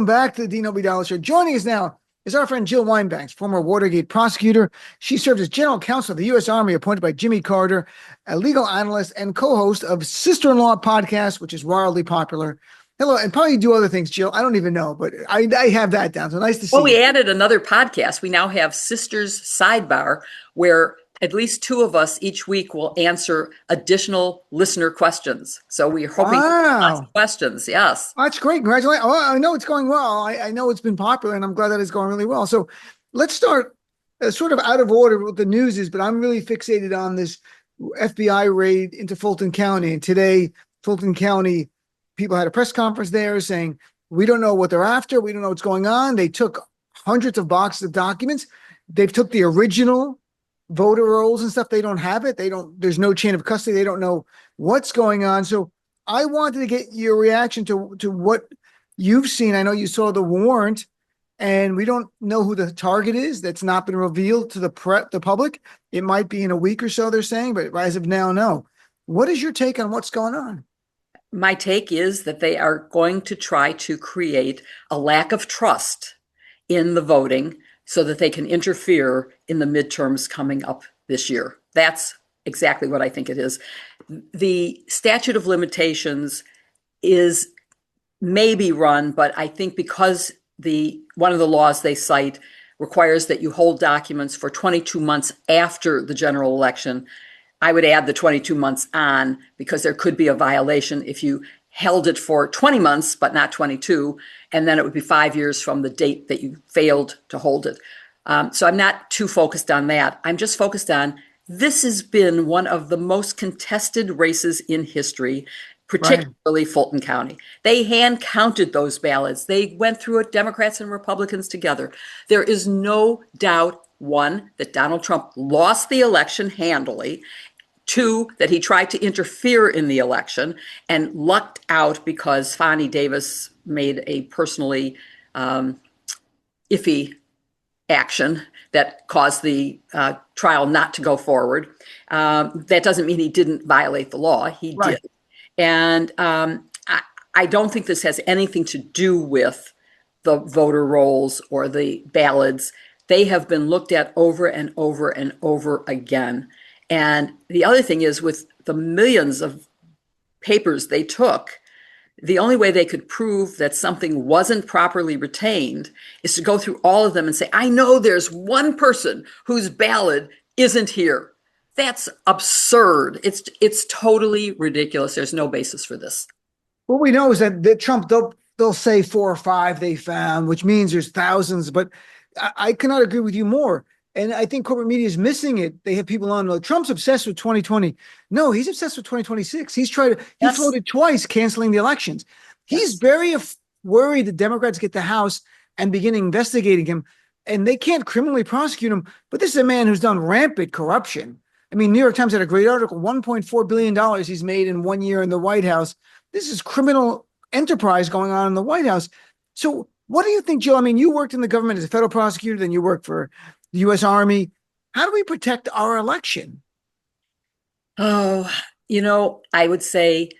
Back to the Dean Obeidallah Show. Joining us now is our friend Jill Wine-Banks, former Watergate prosecutor. She served as general counsel of the U.S. Army, appointed by Jimmy Carter, a legal analyst and co-host of Sister-in-Law podcast, which is wildly popular. Hello, and probably do other things, Jill. I don't even know, but I have that down. So nice to see Well, we you. added another podcast. We now have Sisters Sidebar, where at least two of us each week will answer additional listener questions. So we're hoping lots Wow. of questions. Yes. That's great. Congratulations. Oh, I know it's going well. I know it's been popular, and I'm glad that it's going really well. So let's start sort of out of order with what the news is, but I'm really fixated on this FBI raid into Fulton County. And today, Fulton County people had a press conference there saying, we don't know what they're after. We don't know what's going on. They took hundreds of boxes of documents. They've took the original voter rolls and stuff. They don't have it. There's no chain of custody. They don't know what's going on. So I wanted to get your reaction to what you've seen. I know you saw the warrant, and we don't know who the target is. That's not been revealed to the public. It might be in a week or so, they're saying, but as of now, no. What is your take on what's going on? My take is that they are going to try to create a lack of trust in the voting so that they can interfere in the midterms coming up this year. That's exactly what I think it is. The statute of limitations is maybe run, but I think because one of the laws they cite requires that you hold documents for 22 months after the general election, I would add the 22 months on, because there could be a violation if you held it for 20 months, but not 22, and then it would be 5 years from the date that you failed to hold it. So I'm not too focused on that. I'm just focused on, this has been one of the most contested races in history, particularly Fulton County. They hand counted those ballots. They went through it, Democrats and Republicans together. There is no doubt, one, that Donald Trump lost the election handily. Two, that he tried to interfere in the election and lucked out because Fani Davis made a personally iffy action that caused the trial not to go forward. That doesn't mean he didn't violate the law. He did. And I don't think this has anything to do with the voter rolls or the ballots. They have been looked at over and over and over again. And the other thing is, with the millions of papers they took, the only way they could prove that something wasn't properly retained is to go through all of them and say, I know there's one person whose ballot isn't here. That's absurd. It's totally ridiculous. There's no basis for this. What we know is that Trump, they'll say 4 or 5 they found, which means there's thousands, but I cannot agree with you more. And I think corporate media is missing it. They have people on, well, Trump's obsessed with 2020. No, he's obsessed with 2026. He floated twice canceling the elections. He's very worried the Democrats get the House and begin investigating him, and they can't criminally prosecute him. But this is a man who's done rampant corruption. I mean, New York Times had a great article, $1.4 billion he's made in 1 year in the White House. This is criminal enterprise going on in the White House. So what do you think, Jill? I mean, you worked in the government as a federal prosecutor, then you worked for the U.S. Army. How do we protect our election? Oh, I would say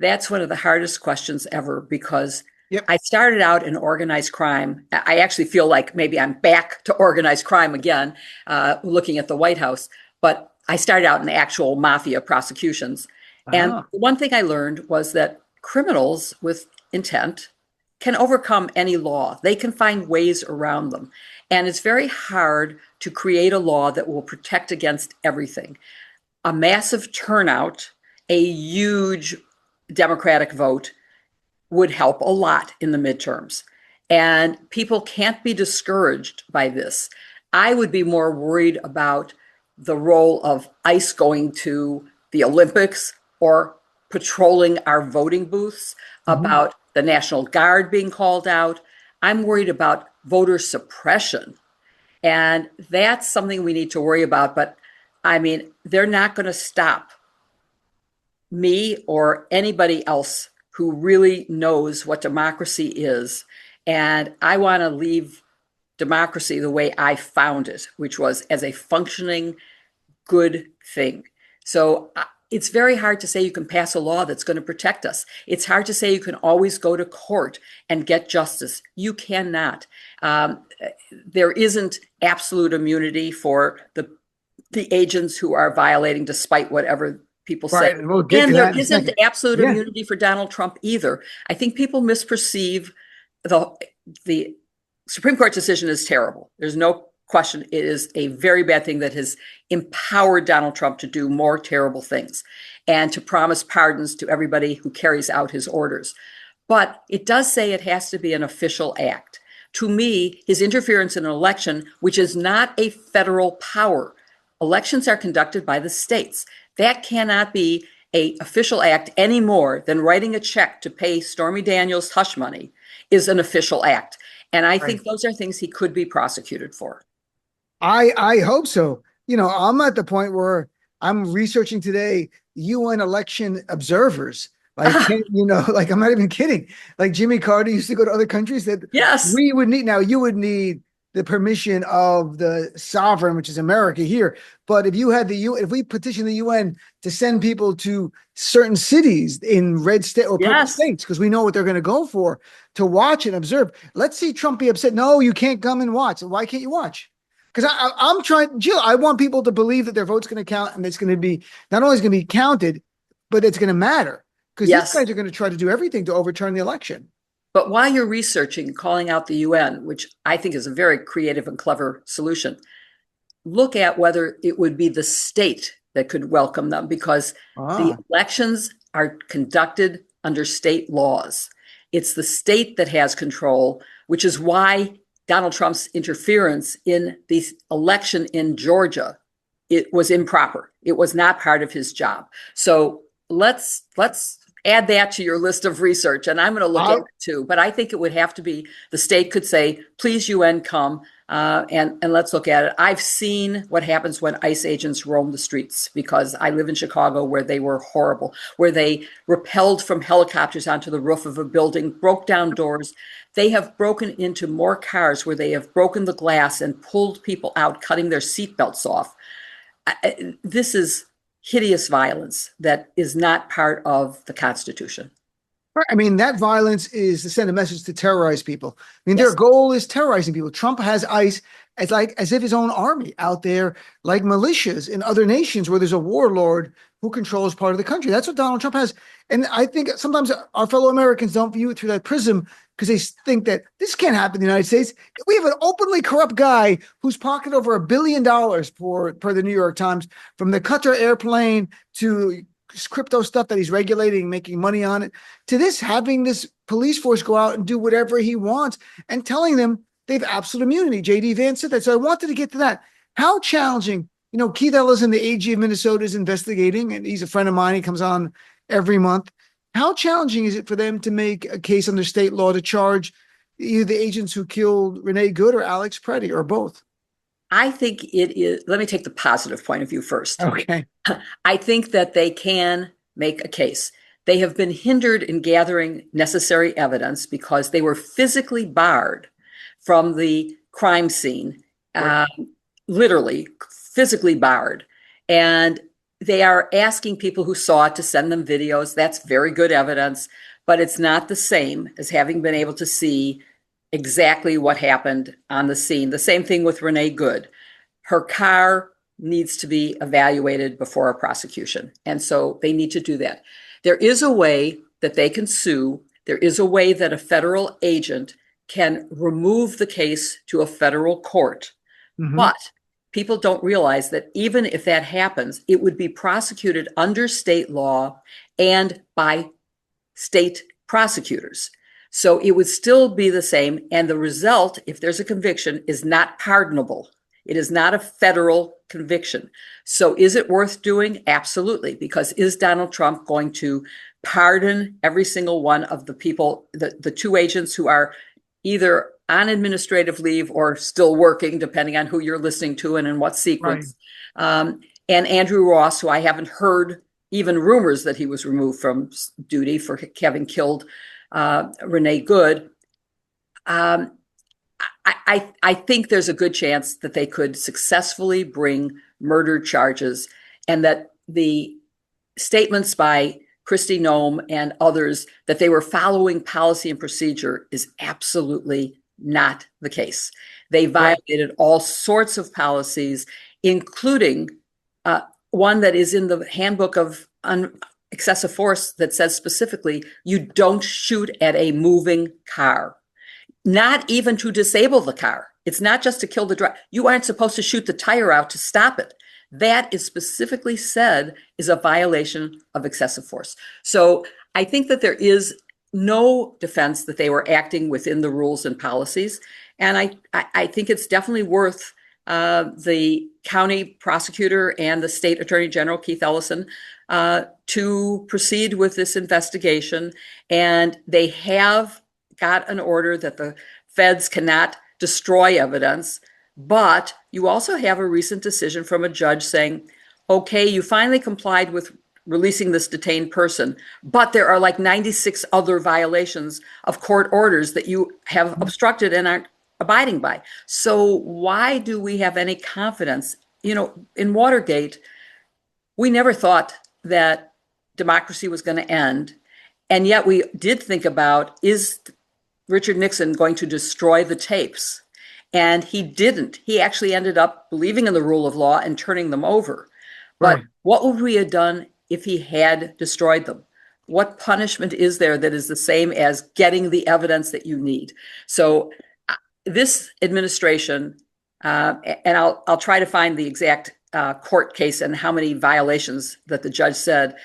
that's one of the hardest questions ever, because I started out in organized crime. I actually feel like maybe I'm back to organized crime again, looking at the White House. But I started out in the actual mafia prosecutions. And the one thing I learned was that criminals with intent can overcome any law. They can find ways around them. And it's very hard to create a law that will protect against everything. A massive turnout, a huge Democratic vote would help a lot in the midterms. And people can't be discouraged by this. I would be more worried about the role of ICE going to the Olympics or patrolling our voting booths, about the National Guard being called out. I'm worried about voter suppression. And that's something we need to worry about. But I mean, they're not going to stop me or anybody else who really knows what democracy is. And I want to leave democracy the way I found it, which was as a functioning, good thing. So it's very hard to say you can pass a law that's going to protect us. It's hard to say you can always go to court and get justice. You cannot. There isn't absolute immunity for the agents who are violating despite whatever people say. Right. And we'll get And to there that in a isn't second. absolute Yeah. immunity for Donald Trump either. I think people misperceive the Supreme Court decision is terrible. There's no question. It is a very bad thing that has empowered Donald Trump to do more terrible things and to promise pardons to everybody who carries out his orders. But it does say it has to be an official act. To me, his interference in an election, which is not a federal power, elections are conducted by the states. That cannot be an official act any more than writing a check to pay Stormy Daniels hush money is an official act. And I think those are things he could be prosecuted for. I hope so. I'm at the point where I'm researching today UN election observers. Like, like I'm not even kidding. Like Jimmy Carter used to go to other countries that Yes. we would need. Now you would need the permission of the sovereign, which is America here. But if you had if we petition the UN to send people to certain cities in red state or purple states, because we know what they're going to go for, to watch and observe. Let's see Trump be upset. No, you can't come and watch. Why can't you watch? Because I'm trying, Jill, I want people to believe that their vote's going to count and it's going to be, not only is going to be counted, but it's going to matter. Because these guys are going to try to do everything to overturn the election. But while you're researching, calling out the UN, which I think is a very creative and clever solution, look at whether it would be the state that could welcome them, because the elections are conducted under state laws. It's the state that has control, which is why Donald Trump's interference in the election in Georgia, it was improper. It was not part of his job. So let's add that to your list of research, and I'm going to look at it too. But I think it would have to be the state could say, "Please, UN, come and let's look at it." I've seen what happens when ICE agents roam the streets, because I live in Chicago, where they were horrible, where they rappelled from helicopters onto the roof of a building, broke down doors. They have broken into more cars where they have broken the glass and pulled people out, cutting their seatbelts off. This is hideous violence that is not part of the Constitution. Right. I mean, that violence is to send a message to terrorize people. I mean, their goal is terrorizing people. Trump has ICE as if his own army out there, like militias in other nations where there's a warlord who controls part of the country. That's what Donald Trump has. And I think sometimes our fellow Americans don't view it through that prism, because they think that this can't happen in the United States. We have an openly corrupt guy who's pocketed over $1 billion per the New York Times, from the Qatar airplane to crypto stuff that he's regulating, making money on it, to this, having this police force go out and do whatever he wants and telling them they have absolute immunity. J.D. Vance said that. So I wanted to get to that. How challenging, Keith Ellison, the AG of Minnesota, is investigating, and he's a friend of mine. He comes on every month. How challenging is it for them to make a case under state law to charge either the agents who killed Renee Good or Alex Preddy, or both? I think it is. Let me take the positive point of view first. Okay. I think that they can make a case. They have been hindered in gathering necessary evidence because they were physically barred from the crime scene, literally physically barred. And they are asking people who saw it to send them videos. That's very good evidence, but it's not the same as having been able to see exactly what happened on the scene. The same thing with Renee Good. Her car needs to be evaluated before a prosecution. And so they need to do that. There is a way that they can sue. There is a way that a federal agent can remove the case to a federal court. Mm-hmm. But people don't realize that even if that happens, it would be prosecuted under state law and by state prosecutors. So it would still be the same. And the result, if there's a conviction, is not pardonable. It is not a federal conviction. So is it worth doing? Absolutely. Because is Donald Trump going to pardon every single one of the people, the two agents who are either on administrative leave or still working, depending on who you're listening to and in what sequence? Right. And Andrew Ross, who I haven't heard even rumors that he was removed from duty for having killed Renee Good. I think there's a good chance that they could successfully bring murder charges, and that the statements by Kristi Noem and others that they were following policy and procedure is absolutely not the case. They violated all sorts of policies, including one that is in the handbook of excessive force that says specifically, you don't shoot at a moving car, not even to disable the car. It's not just to kill the driver. You aren't supposed to shoot the tire out to stop it. That is specifically said is a violation of excessive force. So I think that there is no defense that they were acting within the rules and policies. And I think it's definitely worth the county prosecutor and the state attorney general, Keith Ellison, to proceed with this investigation. And they have got an order that the feds cannot destroy evidence. But you also have a recent decision from a judge saying, okay, you finally complied with releasing this detained person, but there are like 96 other violations of court orders that you have obstructed and aren't abiding by. So why do we have any confidence? You know, in Watergate, we never thought that democracy was going to end. And yet we did think about, is Richard Nixon going to destroy the tapes? And he didn't. He actually ended up believing in the rule of law and turning them over. But what would we have done if he had destroyed them? What punishment is there that is the same as getting the evidence that you need? So this administration, and I'll try to find the exact court case and how many violations that the judge said,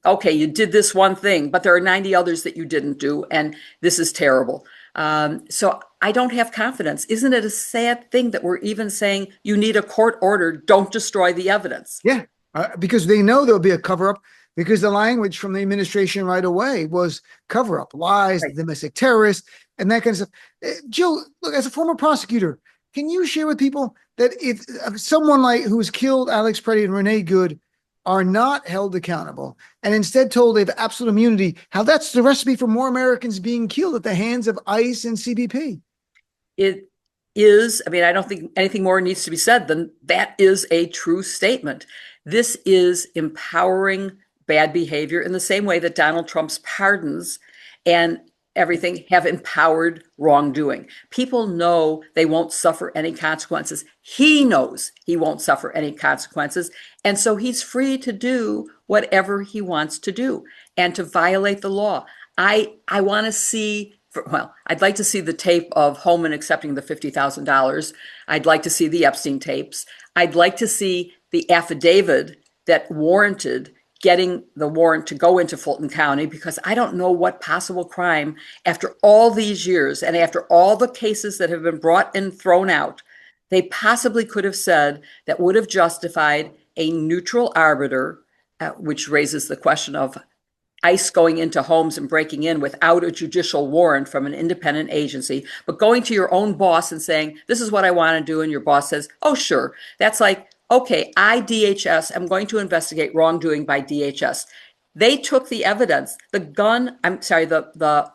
okay, you did this one thing, but there are 90 others that you didn't do, and this is terrible. So I don't have confidence. Isn't it a sad thing that we're even saying you need a court order, don't destroy the evidence? Yeah, because they know there'll be a cover-up, because the language from the administration right away was cover-up, lies, domestic terrorists, and that kind of stuff. Jill, look, as a former prosecutor, can you share with people that if someone like who's killed Alex Preddy and Renee Good are not held accountable and instead told they have absolute immunity, how that's the recipe for more Americans being killed at the hands of ICE and CBP? It is, I mean, I don't think anything more needs to be said than that is a true statement. This is empowering bad behavior in the same way that Donald Trump's pardons and everything have empowered wrongdoing. People know they won't suffer any consequences. He knows he won't suffer any consequences. And so he's free to do whatever he wants to do and to violate the law. I want to see, I'd like to see the tape of Holman accepting the $50,000. I'd like to see the Epstein tapes. I'd like to see the affidavit that warranted getting the warrant to go into Fulton County, because I don't know what possible crime, after all these years and after all the cases that have been brought and thrown out, they possibly could have said that would have justified a neutral arbiter, which raises the question of ICE going into homes and breaking in without a judicial warrant from an independent agency, but going to your own boss and saying, this is what I want to do. And your boss says, oh, sure. That's like, okay, DHS, I'm going to investigate wrongdoing by DHS. They took the evidence, the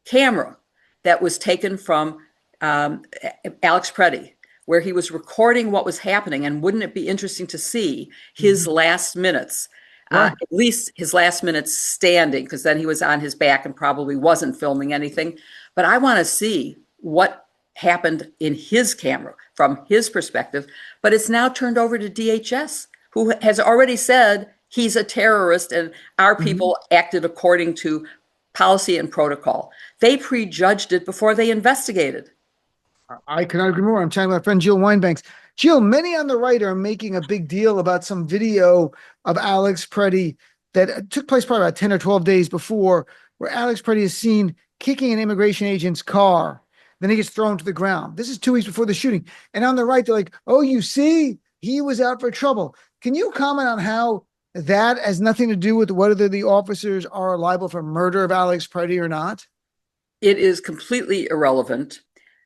camera that was taken from Alex Preddy, where he was recording what was happening. And wouldn't it be interesting to see his last minutes, at least his last minutes standing, because then he was on his back and probably wasn't filming anything. But I want to see what happened in his camera from his perspective. But it's now turned over to DHS, who has already said he's a terrorist and our people acted according to policy and protocol. They prejudged it before they investigated. I cannot agree more. I'm chatting with my friend Jill Weinbanks. Jill, many on the right are making a big deal about some video of Alex Preddy that took place probably about 10 or 12 days before, where Alex Preddy is seen kicking an immigration agent's car. Then he gets thrown to the ground. This is 2 weeks before the shooting. And on the right, they're like, oh, you see, he was out for trouble. Can you comment on how that has nothing to do with whether the officers are liable for murder of Alex Preddy or not? It is completely irrelevant.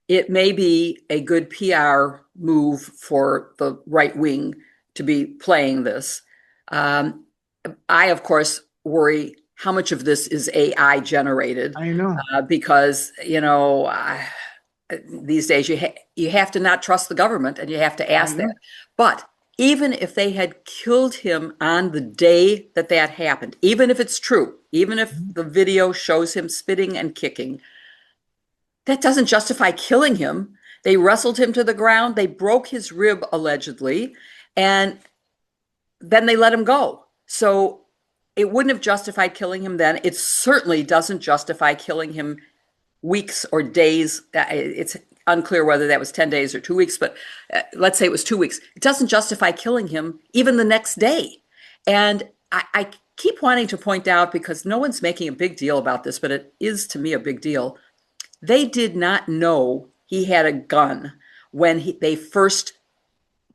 It may be a good PR move for the right wing to be playing this. I, of course, worry how much of this is AI generated. I know. Because, these days you have to not trust the government, and you have to ask that. But even if they had killed him on the day that that happened, even if it's true, even if the video shows him spitting and kicking, that doesn't justify killing him. They wrestled him to the ground, they broke his rib allegedly, and then they let him go. So it wouldn't have justified killing him then. It certainly doesn't justify killing him weeks or days. It's unclear whether that was 10 days or 2 weeks, but let's say it was 2 weeks. It doesn't justify killing him even the next day. And I keep wanting to point out, because no one's making a big deal about this, but it is to me a big deal. They did not know he had a gun when they first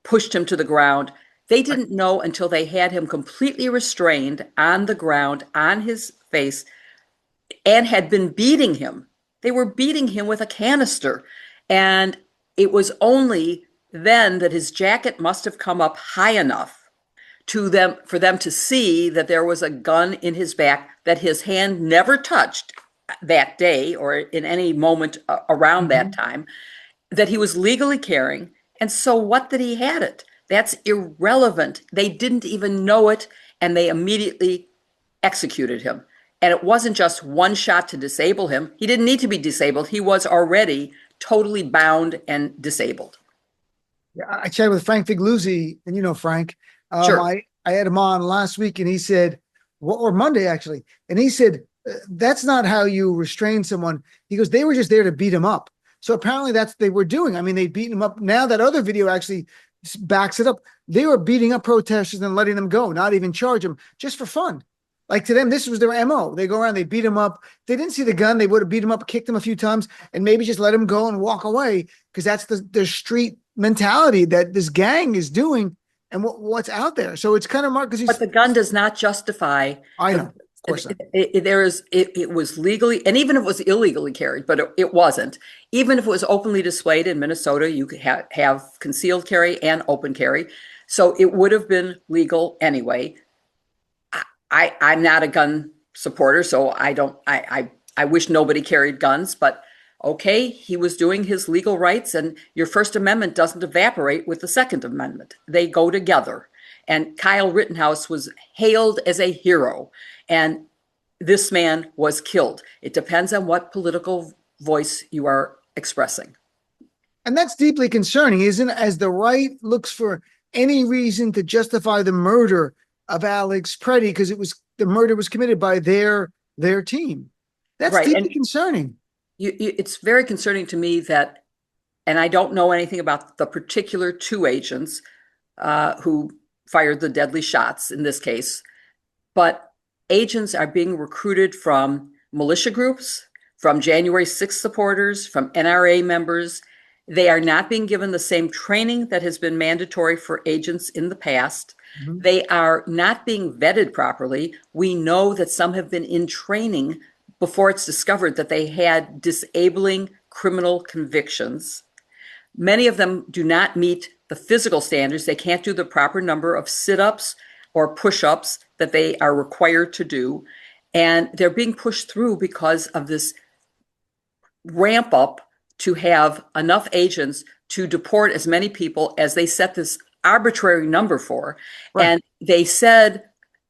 pushed him to the ground. They didn't know until they had him completely restrained on the ground, on his face, and had been beating him. They were beating him with a canister. And it was only then that his jacket must have come up high enough for them to see that there was a gun in his back that his hand never touched that day or in any moment around that time, that he was legally carrying. And so what that he had it? That's irrelevant. They didn't even know it, and they immediately executed him. And it wasn't just one shot to disable him. He didn't need to be disabled. He was already totally bound and disabled. Yeah, I chatted with Frank Figluzzi, and you know Frank. Sure. I had him on last week, and he said, or Monday actually, and he said, that's not how you restrain someone. He goes, they were just there to beat him up. So apparently that's what they were doing. I mean, they beat him up. Now that other video actually backs it up. They were beating up protesters and letting them go, not even charge them, just for fun. Like, to them, this was their MO. They go around, they beat him up. If they didn't see the gun, they would have beat him up, kicked him a few times, and maybe just let him go and walk away, because that's the street mentality that this gang is doing and what's out there. So it's kind of marked because but the gun does not justify. I know. Of course not. It was legally, and even if it was illegally carried, but it wasn't. Even if it was openly displayed in Minnesota, you could have concealed carry and open carry. So it would have been legal anyway. I'm not a gun supporter, so I wish nobody carried guns, but okay, he was doing his legal rights, and your First Amendment doesn't evaporate with the Second Amendment. They go together. And Kyle Rittenhouse was hailed as a hero, and this man was killed. It depends on what political voice you are expressing. And that's deeply concerning, isn't it? As the right looks for any reason to justify the murder of Alex Preddy, because the murder was committed by their team. That's right. Deeply concerning. It's very concerning to me that, and I don't know anything about the particular two agents who fired the deadly shots in this case, but agents are being recruited from militia groups, from January 6th supporters, from NRA members. They are not being given the same training that has been mandatory for agents in the past. Mm-hmm. They are not being vetted properly. We know that some have been in training before it's discovered that they had disabling criminal convictions. Many of them do not meet the physical standards. They can't do the proper number of sit-ups or push-ups that they are required to do. And they're being pushed through because of this ramp up to have enough agents to deport as many people as they set this arbitrary number for. Right. And they said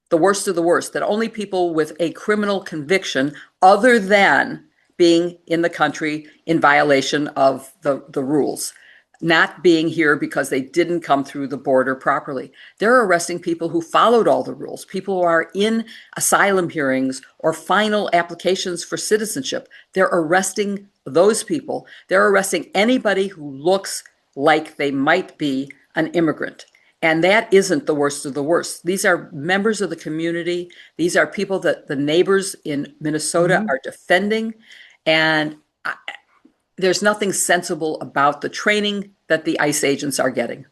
the worst of the worst, that only people with a criminal conviction other than being in the country in violation of the rules, not being here because they didn't come through the border properly. They're arresting people who followed all the rules, people who are in asylum hearings or final applications for citizenship. They're arresting those people. They're arresting anybody who looks like they might be an immigrant. And that isn't the worst of the worst. These are members of the community. These are people that the neighbors in Minnesota are defending. And there's nothing sensible about the training that the ICE agents are getting.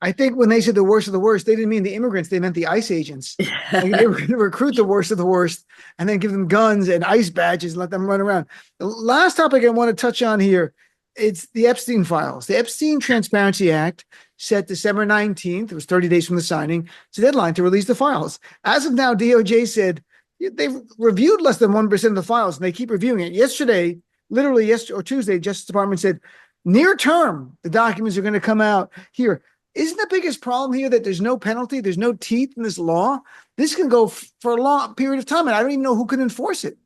I think when they said the worst of the worst, they didn't mean the immigrants. They meant the ICE agents. Like, they were going to recruit the worst of the worst and then give them guns and ICE badges and let them run around. The last topic I want to touch on here, it's the Epstein files. The Epstein Transparency Act set December 19th. It was 30 days from the signing. It's a deadline to release the files. As of now, DOJ said they've reviewed less than 1% of the files, and they keep reviewing it. Yesterday, literally yesterday or Tuesday, Justice Department said, near term, the documents are going to come out here. isn't the biggest problem here that there's no penalty, there's no teeth in this law? This can go for a long period of time, and I don't even know who can enforce it.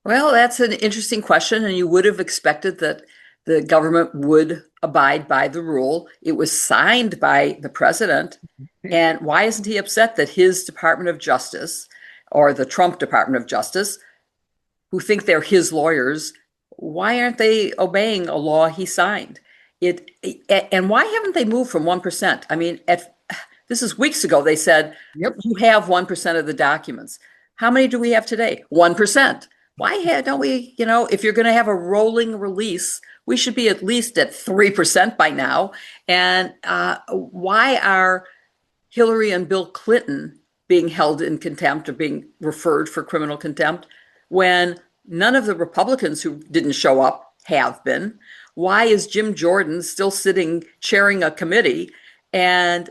Well, that's an interesting question, and you would have expected that the government would abide by the rule. It was signed by the president, and why isn't he upset that his Department of Justice or the Trump Department of Justice, who think they're his lawyers, why aren't they obeying a law he signed? And why haven't they moved from 1%? I mean, this is weeks ago, they said, Yep. you have 1% of the documents. How many do we have today? 1%. Why don't we, if you're going to have a rolling release, we should be at least at 3% by now. And why are Hillary and Bill Clinton being held in contempt or being referred for criminal contempt when none of the Republicans who didn't show up have been? Why is Jim Jordan still sitting chairing a committee? And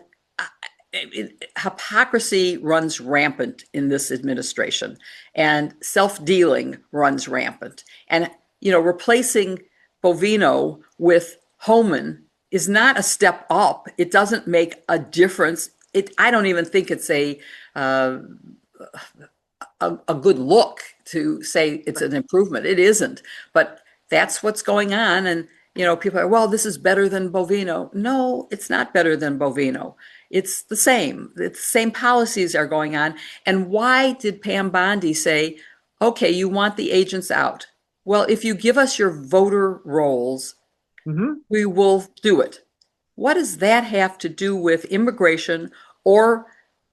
hypocrisy runs rampant in this administration, and self-dealing runs rampant. And, replacing Bovino with Homan is not a step up. It doesn't make a difference. I don't even think it's a good look to say it's an improvement. It isn't, but that's what's going on. And, people are, well, this is better than Bovino. No, it's not better than Bovino. It's the same. The same policies are going on. And why did Pam Bondi say, okay, you want the agents out? Well, if you give us your voter rolls, we will do it. What does that have to do with immigration or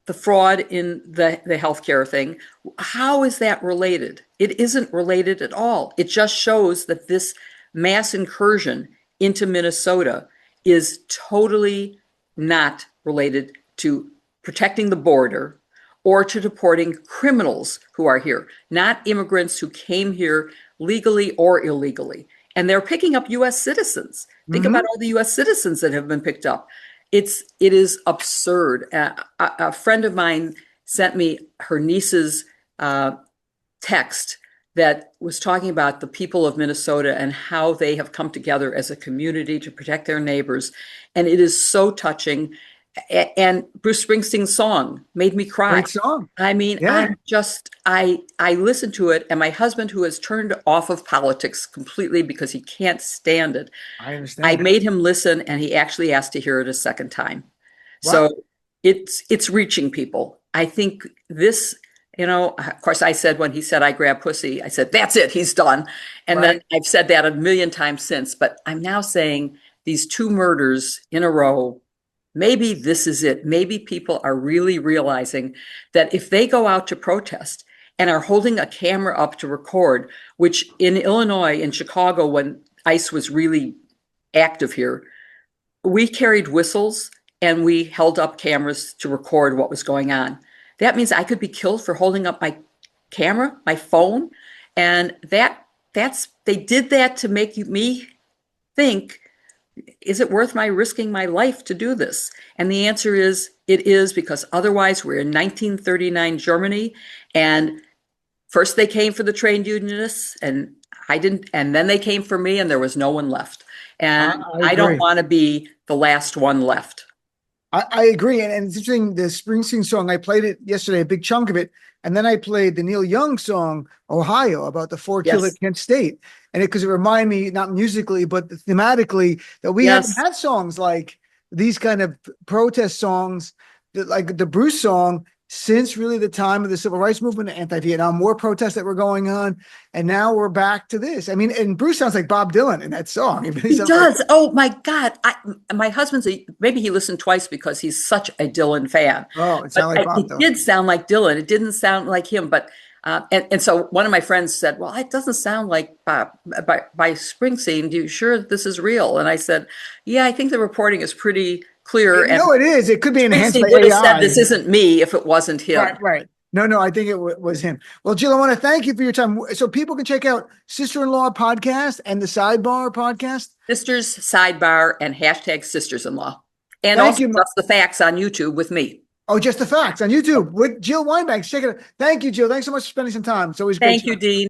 the fraud in the healthcare thing? How is that related? It isn't related at all. It just shows that this mass incursion into Minnesota is totally not related to protecting the border or to deporting criminals who are here, not immigrants who came here legally or illegally. And they're picking up U.S. citizens. Think about all the U.S. citizens that have been picked up. It is absurd. A friend of mine sent me her niece's text that was talking about the people of Minnesota and how they have come together as a community to protect their neighbors. And it is so touching. And Bruce Springsteen's song made me cry. Great song. I mean, Yeah. I listened to it, and my husband, who has turned off of politics completely because he can't stand it, I understand. I made him listen, and he actually asked to hear it a second time. Wow. So it's reaching people. I think this, of course, I said when he said I grab pussy, I said, that's it, he's done. And then I've said that a million times since, but I'm now saying these 2 murders in a row, maybe this is it. Maybe people are really realizing that if they go out to protest and are holding a camera up to record, which in Illinois, in Chicago, when ICE was really active here, we carried whistles and we held up cameras to record what was going on. That means I could be killed for holding up my camera, my phone. And they did that to make me think, is it worth my risking my life to do this? And the answer is, it is, because otherwise we're in 1939 Germany, and first they came for the trade unionists, and I didn't, and then they came for me, and there was no one left. And I don't want to be the last one left. I agree. And it's interesting, the Springsteen song, I played it yesterday, a big chunk of it. And then I played the Neil Young song, Ohio, about the 4 killed at Kent State. And because it reminded me, not musically, but thematically, that we haven't had songs like these kind of protest songs, like the Bruce song, since really the time of the civil rights movement, anti-Vietnam War protests that were going on. And now we're back to this. I mean, and Bruce sounds like Bob Dylan in that song. He does. Oh my God. My husband's, maybe he listened twice because he's such a Dylan fan. Oh, it sounded like Bob Dylan. It did sound like Dylan. It didn't sound like him, but and so one of my friends said, well, it doesn't sound like by Springsteen. You sure this is real? And I said, yeah, I think the reporting is pretty clear. No, it is. It could be enhanced by would have AI. said, this isn't me if it wasn't him. Right. No, I think it was him. Well, Jill, I want to thank you for your time. So people can check out Sister-in-Law podcast and the Sidebar podcast. Sisters Sidebar and hashtag Sisters-in-Law. And also Just the Facts on YouTube with me. Oh, Just the Facts on YouTube with Jill Weinbank. Check it out. Thank you, Jill. Thanks so much for spending some time. It's always great. Thank you, Dean.